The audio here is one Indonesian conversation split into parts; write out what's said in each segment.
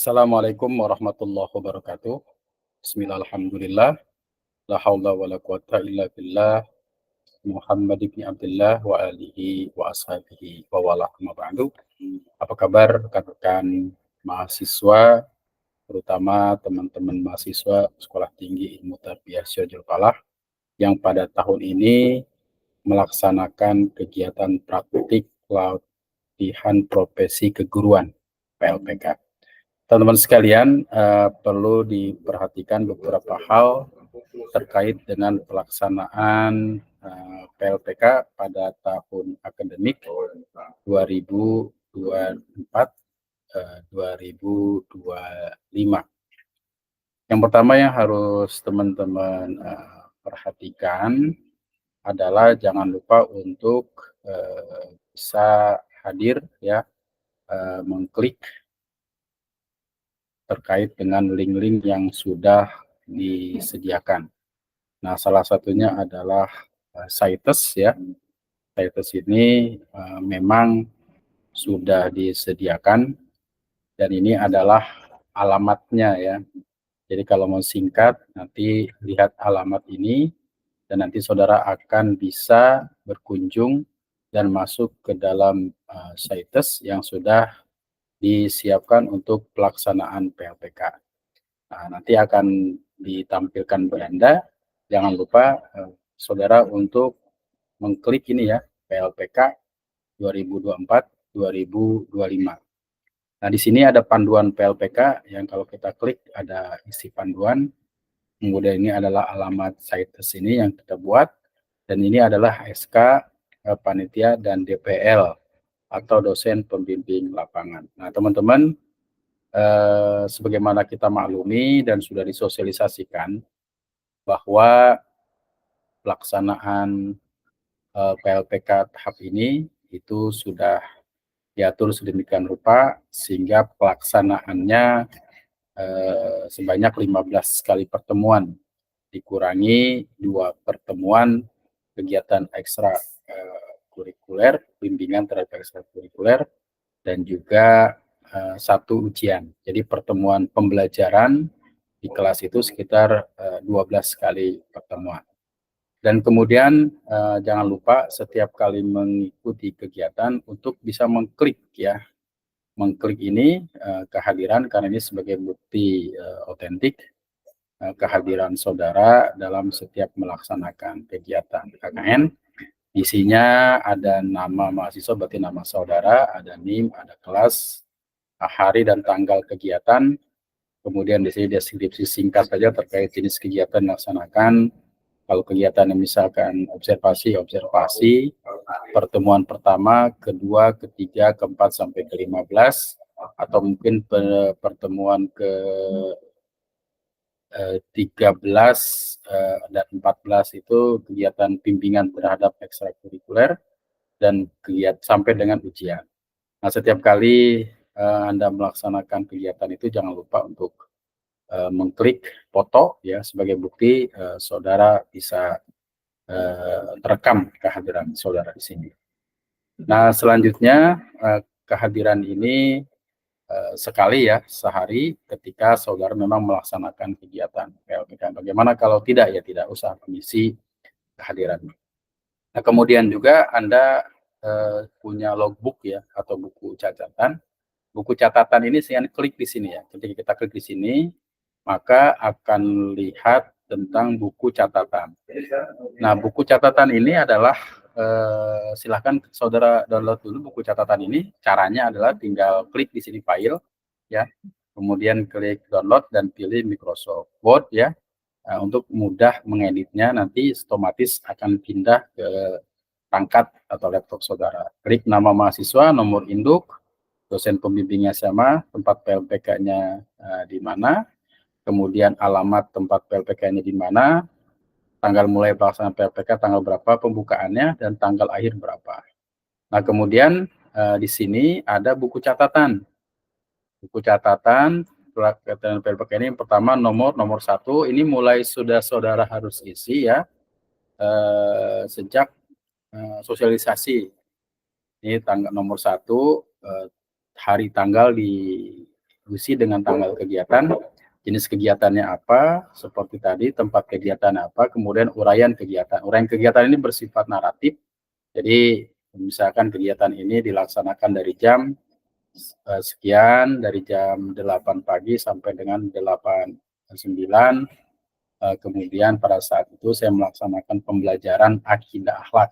Assalamualaikum warahmatullahi wabarakatuh. Bismillah, alhamdulillah, la haula wa la quwata illa billah, Muhammad ibn Abdullah wa alihi wa ashabihi wa wala amma ba'du. Apa kabar rekan-rekan mahasiswa, terutama teman-teman mahasiswa Sekolah Tinggi Ilmu Tarbiyah Syajul Falah yang pada tahun ini melaksanakan kegiatan praktik pelatihan profesi keguruan (PLPK). Teman-teman sekalian, perlu diperhatikan beberapa hal terkait dengan pelaksanaan PLPK pada tahun akademik 2024-2025. Yang pertama yang harus teman-teman perhatikan adalah jangan lupa untuk bisa hadir ya, mengklik terkait dengan link-link yang sudah disediakan. Nah, salah satunya adalah Cites ya. Cites ini memang sudah disediakan dan ini adalah alamatnya ya. Jadi kalau mau singkat nanti lihat alamat ini dan nanti saudara akan bisa berkunjung dan masuk ke dalam Cites yang sudah disiapkan untuk pelaksanaan PLPK. Nah, nanti akan ditampilkan beranda. Jangan lupa saudara untuk mengklik ini ya, PLPK 2024-2025. Nah, di sini ada panduan PLPK yang kalau kita klik ada isi panduan. Kemudian ini adalah alamat Cites ini yang kita buat dan ini adalah SK panitia dan DPL atau dosen pembimbing lapangan. Nah, teman-teman, sebagaimana kita maklumi dan sudah disosialisasikan bahwa pelaksanaan PLPK tahap ini itu sudah diatur sedemikian rupa sehingga pelaksanaannya sebanyak 15 kali pertemuan, dikurangi 2 pertemuan kegiatan ekstra kurikuler, bimbingan terhadap ekstra kurikuler, dan juga 1 ujian. Jadi pertemuan pembelajaran di kelas itu sekitar 12 kali pertemuan. Dan kemudian jangan lupa setiap kali mengikuti kegiatan untuk bisa mengklik ya. Mengklik ini kehadiran karena ini sebagai bukti otentik kehadiran saudara dalam setiap melaksanakan kegiatan KKN. Isinya ada nama mahasiswa, berarti nama saudara, ada NIM, ada kelas, hari dan tanggal kegiatan. Kemudian di sini deskripsi singkat saja terkait jenis kegiatan yang dilaksanakan. Kalau kegiatan yang misalkan observasi, pertemuan pertama, kedua, ketiga, keempat, sampai ke-15, atau mungkin pertemuan ke 13 dan 14 itu kegiatan bimbingan terhadap ekstrakurikuler dan kegiatan sampai dengan ujian. Nah, setiap kali Anda melaksanakan kegiatan itu jangan lupa untuk mengklik foto ya sebagai bukti saudara bisa terekam kehadiran saudara di sini. Nah, selanjutnya kehadiran ini sekali ya sehari ketika saudara memang melaksanakan kegiatan PLPK. Bagaimana kalau tidak ya tidak usah mengisi kehadiran. Nah, kemudian juga Anda punya logbook ya atau buku catatan. Buku catatan ini saya klik di sini ya. Ketika kita klik di sini, maka akan lihat tentang buku catatan. Nah, buku catatan ini adalah silahkan saudara download dulu buku catatan ini. Caranya adalah tinggal klik di sini file ya. Kemudian klik download dan pilih Microsoft Word ya. Untuk mudah mengeditnya nanti otomatis akan pindah ke perangkat atau laptop saudara. Klik nama mahasiswa, nomor induk, dosen pembimbingnya sama, tempat PLPK-nya di mana, kemudian alamat tempat PLPK-nya di mana, tanggal mulai pelaksanaan PLPK tanggal berapa, pembukaannya, dan tanggal akhir berapa. Nah, kemudian di sini ada buku catatan. Buku catatan pelaksanaan PLPK ini yang pertama nomor 1 ini mulai sudah saudara harus isi ya sejak sosialisasi. Ini tanggal nomor 1 hari tanggal diisi dengan tanggal kegiatan, jenis kegiatannya apa, seperti tadi tempat kegiatan apa, kemudian uraian kegiatan. Uraian kegiatan ini bersifat naratif, jadi misalkan kegiatan ini dilaksanakan dari jam sekian, dari jam 8 pagi sampai dengan 8.09, kemudian pada saat itu saya melaksanakan pembelajaran akidah akhlak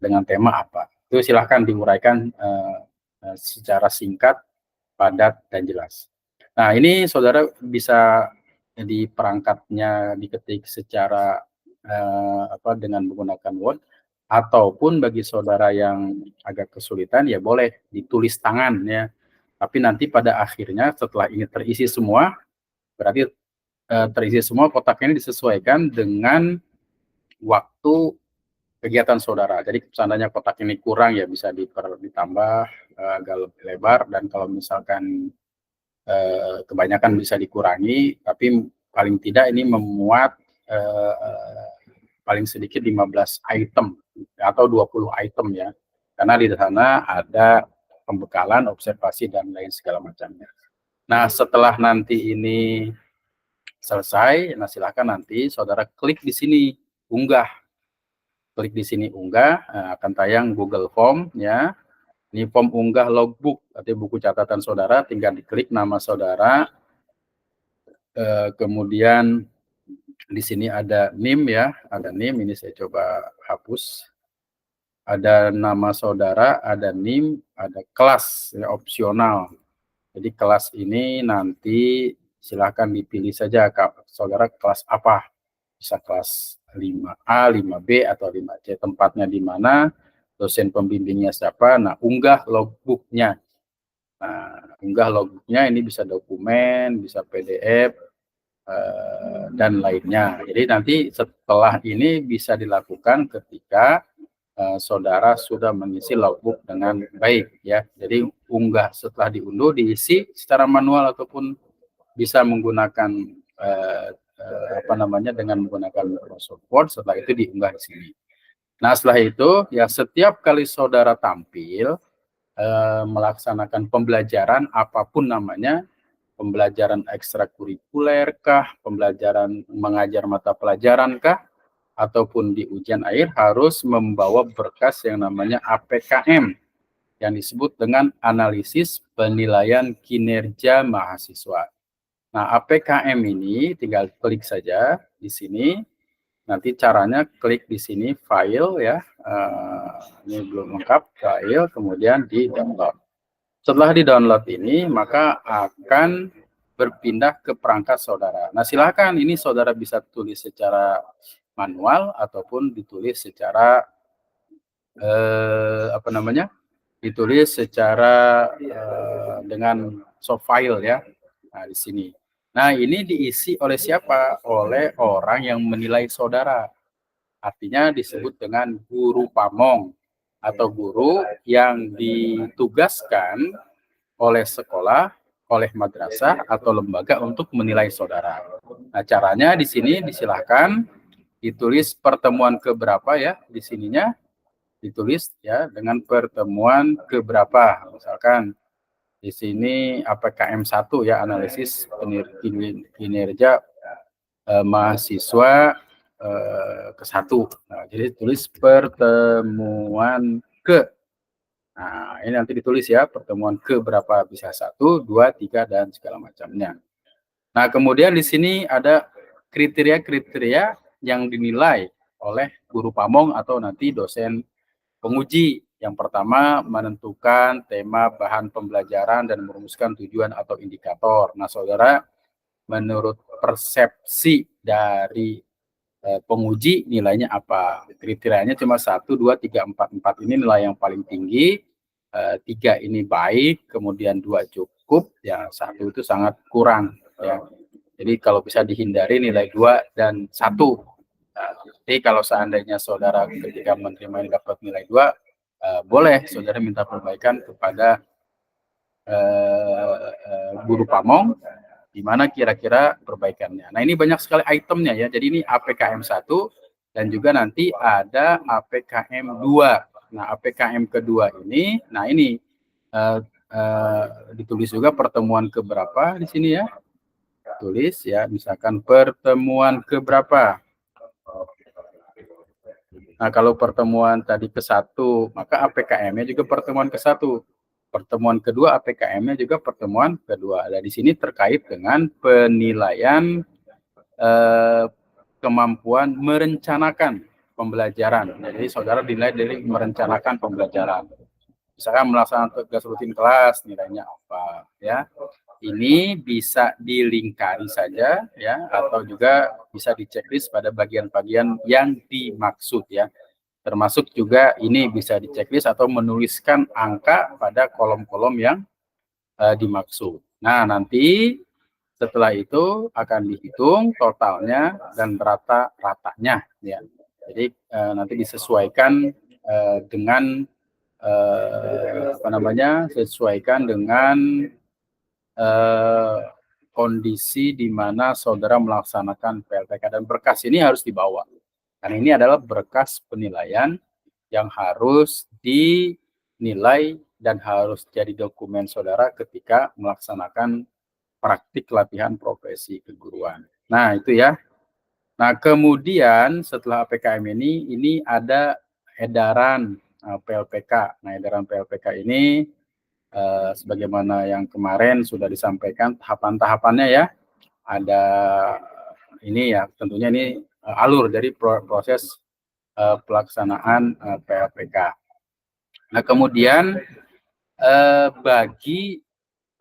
dengan tema apa. Itu silahkan diuraikan secara singkat, padat, dan jelas. Nah, ini saudara bisa di perangkatnya diketik secara dengan menggunakan Word, ataupun bagi saudara yang agak kesulitan ya boleh ditulis tangan ya. Tapi nanti pada akhirnya setelah ini terisi semua, berarti terisi semua, kotak ini disesuaikan dengan waktu kegiatan saudara. Jadi seandainya kotak ini kurang ya bisa ditambah agak lebih lebar, dan kalau misalkan kebanyakan bisa dikurangi, tapi paling tidak ini memuat paling sedikit 15 item atau 20 item ya. Karena di sana ada pembekalan, observasi, dan lain segala macamnya. Nah, setelah nanti ini selesai, nah silakan nanti saudara klik di sini, unggah. Klik di sini unggah, akan tayang Google Form ya. Ini form unggah logbook, artinya buku catatan saudara, tinggal diklik nama saudara, kemudian di sini ada NIM ya, ada NIM, ini saya coba hapus. Ada nama saudara, ada NIM, ada kelas ya, opsional. Jadi kelas ini nanti silahkan dipilih saja saudara kelas apa. Bisa kelas 5A, 5B, atau 5C. Tempatnya di mana, dosen pembimbingnya siapa. Nah, unggah logbooknya. Nah, unggah logbooknya ini bisa dokumen, bisa PDF, dan lainnya. Jadi nanti setelah ini bisa dilakukan ketika saudara sudah mengisi logbook dengan baik ya. Jadi unggah, setelah diunduh diisi secara manual ataupun bisa menggunakan dengan menggunakan Microsoft Word. Setelah itu diunggah di sini. Nah, setelah itu ya setiap kali saudara tampil melaksanakan pembelajaran apapun namanya, pembelajaran ekstrakurikuler kah, pembelajaran mengajar mata pelajaran kah, ataupun di ujian akhir, harus membawa berkas yang namanya APKM yang disebut dengan analisis penilaian kinerja mahasiswa. Nah, APKM ini tinggal klik saja di sini. Nanti caranya klik di sini file ya. Ini belum lengkap, file, kemudian di download. Setelah di download ini, maka akan berpindah ke perangkat saudara. Nah, silakan ini saudara bisa tulis secara manual ataupun ditulis secara ditulis secara dengan soft file ya. Nah, di sini. Nah, ini diisi oleh siapa? Oleh orang yang menilai saudara. Artinya disebut dengan guru pamong atau guru yang ditugaskan oleh sekolah, oleh madrasah atau lembaga untuk menilai saudara. Nah, caranya di sini disilahkan ditulis pertemuan keberapa ya, di sininya ditulis ya dengan pertemuan keberapa. Misalkan di sini APKM 1 ya, analisis kinerja mahasiswa ke-1. Nah, jadi tulis pertemuan ke. Nah, ini nanti ditulis ya, pertemuan ke berapa, bisa 1, 2, 3, dan segala macamnya. Nah, kemudian di sini ada kriteria-kriteria yang dinilai oleh guru pamong atau nanti dosen penguji. Yang pertama, menentukan tema bahan pembelajaran dan merumuskan tujuan atau indikator. Nah, saudara, menurut persepsi dari penguji nilainya apa? Kriterianya cuma 1, 2, 3, 4. 4 ini nilai yang paling tinggi, 3 ini baik, kemudian 2 cukup, ya 1 itu sangat kurang. Ya. Jadi kalau bisa dihindari nilai 2 dan 1. Nah, jadi kalau seandainya saudara ketika menerima ini dapat nilai 2, boleh saudara minta perbaikan kepada guru pamong, di mana kira-kira perbaikannya. Nah, ini banyak sekali itemnya ya. Jadi ini APKM 1 dan juga nanti ada APKM 2. Nah, APKM kedua ini, nah ini ditulis juga pertemuan keberapa di sini ya. Tulis ya, misalkan pertemuan keberapa. Nah, kalau pertemuan tadi ke-1, maka APKM-nya juga pertemuan ke-1. Pertemuan kedua, APKM-nya juga pertemuan kedua. Nah, di sini terkait dengan penilaian kemampuan merencanakan pembelajaran. Jadi, saudara dinilai dari merencanakan pembelajaran. Misalkan melaksanakan tugas rutin kelas, nilainya apa, ya. Ini bisa dilingkari saja ya, atau juga bisa diceklis pada bagian-bagian yang dimaksud ya. Termasuk juga ini bisa diceklis atau menuliskan angka pada kolom-kolom yang dimaksud. Nah, nanti setelah itu akan dihitung totalnya dan rata-ratanya ya. Jadi nanti disesuaikan dengan sesuaikan dengan kondisi di mana saudara melaksanakan PLPK, dan berkas ini harus dibawa. Karena ini adalah berkas penilaian yang harus dinilai dan harus jadi dokumen saudara ketika melaksanakan praktik latihan profesi keguruan. Nah, itu ya. Nah, kemudian setelah APKM ini ada edaran PLPK. Nah, edaran PLPK ini sebagaimana yang kemarin sudah disampaikan tahapan-tahapannya ya. Ada ini ya, tentunya ini alur dari proses pelaksanaan PLPK. Nah, kemudian bagi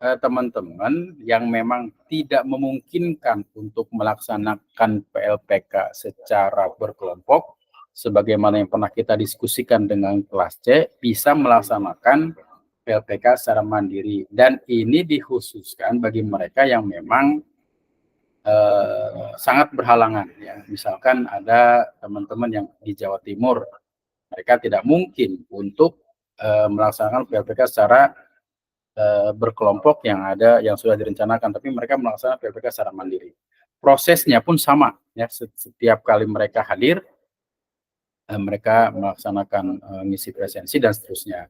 teman-teman yang memang tidak memungkinkan untuk melaksanakan PLPK secara berkelompok, sebagaimana yang pernah kita diskusikan dengan kelas C, bisa melaksanakan PLPK secara mandiri, dan ini dikhususkan bagi mereka yang memang sangat berhalangan ya. Misalkan ada teman-teman yang di Jawa Timur, mereka tidak mungkin untuk melaksanakan PLPK secara berkelompok yang sudah direncanakan, tapi mereka melaksanakan PLPK secara mandiri. Prosesnya pun sama ya, setiap kali mereka hadir mereka melaksanakan misi presensi dan seterusnya.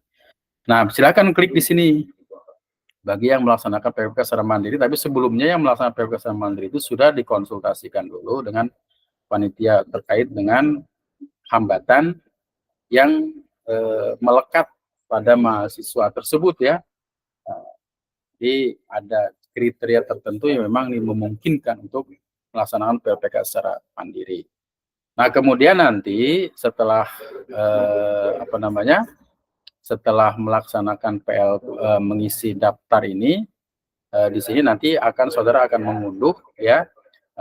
Nah, silakan klik di sini bagi yang melaksanakan PLPK secara mandiri, tapi sebelumnya yang melaksanakan PLPK secara mandiri itu sudah dikonsultasikan dulu dengan panitia terkait dengan hambatan yang melekat pada mahasiswa tersebut ya. Jadi ada kriteria tertentu yang memang memungkinkan untuk melaksanakan PLPK secara mandiri. Nah, kemudian nanti setelah setelah melaksanakan mengisi daftar ini, di sini nanti saudara akan mengunduh ya,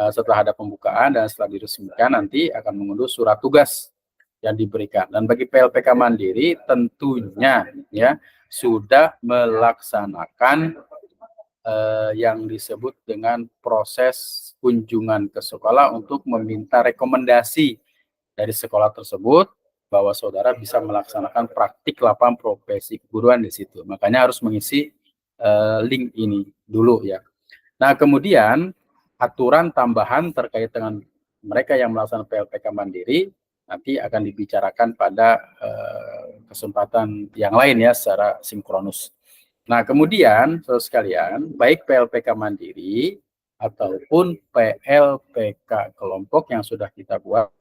setelah ada pembukaan dan setelah diresmikan nanti akan mengunduh surat tugas yang diberikan. Dan bagi PLPK mandiri tentunya ya sudah melaksanakan yang disebut dengan proses kunjungan ke sekolah untuk meminta rekomendasi dari sekolah tersebut bahwa saudara bisa melaksanakan praktik lapangan profesi keguruan di situ. Makanya harus mengisi link ini dulu ya. Nah, kemudian aturan tambahan terkait dengan mereka yang melaksanakan PLPK mandiri nanti akan dibicarakan pada kesempatan yang lain ya secara sinkronus. Nah, kemudian saudara sekalian, baik PLPK mandiri ataupun PLPK kelompok yang sudah kita buat